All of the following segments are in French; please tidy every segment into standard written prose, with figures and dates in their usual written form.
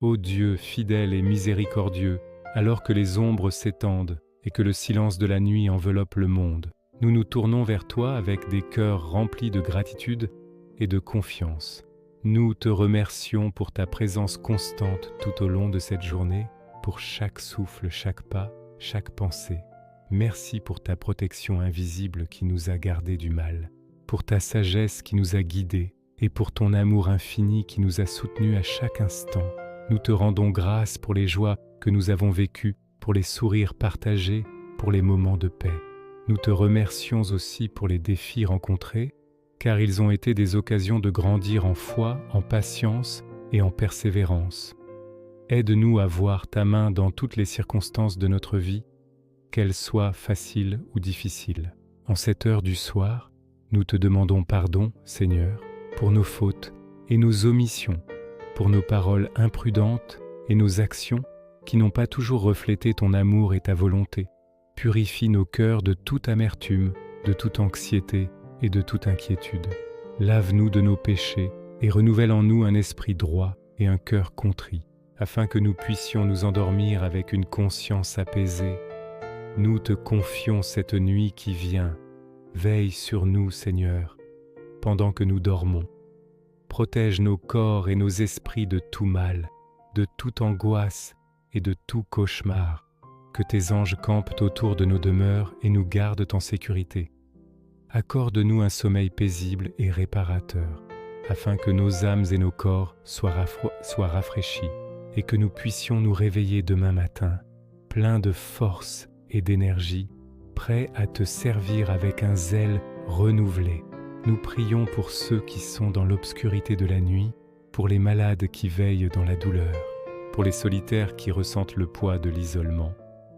Ô Dieu fidèle et miséricordieux, alors que les ombres s'étendent et que le silence de la nuit enveloppe le monde, nous nous tournons vers toi avec des cœurs remplis de gratitude et de confiance. Nous te remercions pour ta présence constante tout au long de cette journée, pour chaque souffle, chaque pas, chaque pensée. Merci pour ta protection invisible qui nous a gardés du mal, pour ta sagesse qui nous a guidés et pour ton amour infini qui nous a soutenus à chaque instant. Nous te rendons grâce pour les joies que nous avons vécues, pour les sourires partagés, pour les moments de paix. Nous te remercions aussi pour les défis rencontrés, car ils ont été des occasions de grandir en foi, en patience et en persévérance. Aide-nous à voir ta main dans toutes les circonstances de notre vie, qu'elles soient faciles ou difficiles. En cette heure du soir, nous te demandons pardon, Seigneur, pour nos fautes et nos omissions, pour nos paroles imprudentes et nos actions qui n'ont pas toujours reflété ton amour et ta volonté. Purifie nos cœurs de toute amertume, de toute anxiété et de toute inquiétude. Lave-nous de nos péchés et renouvelle en nous un esprit droit et un cœur contrit, afin que nous puissions nous endormir avec une conscience apaisée. Nous te confions cette nuit qui vient. Veille sur nous, Seigneur, pendant que nous dormons. Protège nos corps et nos esprits de tout mal, de toute angoisse et de tout cauchemar. Que tes anges campent autour de nos demeures et nous gardent en sécurité. Accorde-nous un sommeil paisible et réparateur, afin que nos âmes et nos corps soient rafraîchis et que nous puissions nous réveiller demain matin, pleins de force et d'énergie, prêts à te servir avec un zèle renouvelé. Nous prions pour ceux qui sont dans l'obscurité de la nuit, pour les malades qui veillent dans la douleur, pour les solitaires qui ressentent le poids de l'isolement,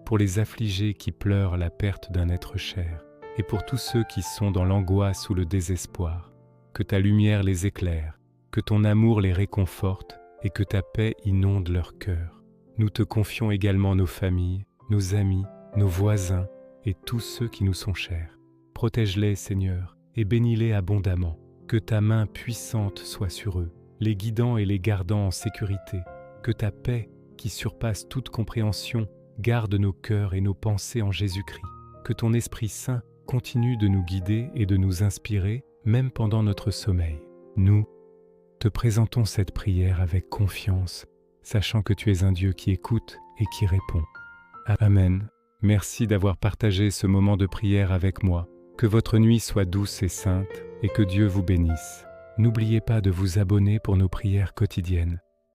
pour les affligés qui pleurent la perte d'un être cher, et pour tous ceux qui sont dans l'angoisse ou le désespoir. Que ta lumière les éclaire, que ton amour les réconforte et que ta paix inonde leur cœur. Nous te confions également nos familles, nos amis, nos voisins et tous ceux qui nous sont chers. Protège-les, Seigneur, et bénis-les abondamment. Que ta main puissante soit sur eux, les guidant et les gardant en sécurité. Que ta paix, qui surpasse toute compréhension, garde nos cœurs et nos pensées en Jésus-Christ. Que ton Esprit Saint continue de nous guider et de nous inspirer, même pendant notre sommeil. Nous te présentons cette prière avec confiance, sachant que tu es un Dieu qui écoute et qui répond. Amen. Merci d'avoir partagé ce moment de prière avec moi. Que votre nuit soit douce et sainte et que Dieu vous bénisse. N'oubliez pas de vous abonner pour nos prières quotidiennes.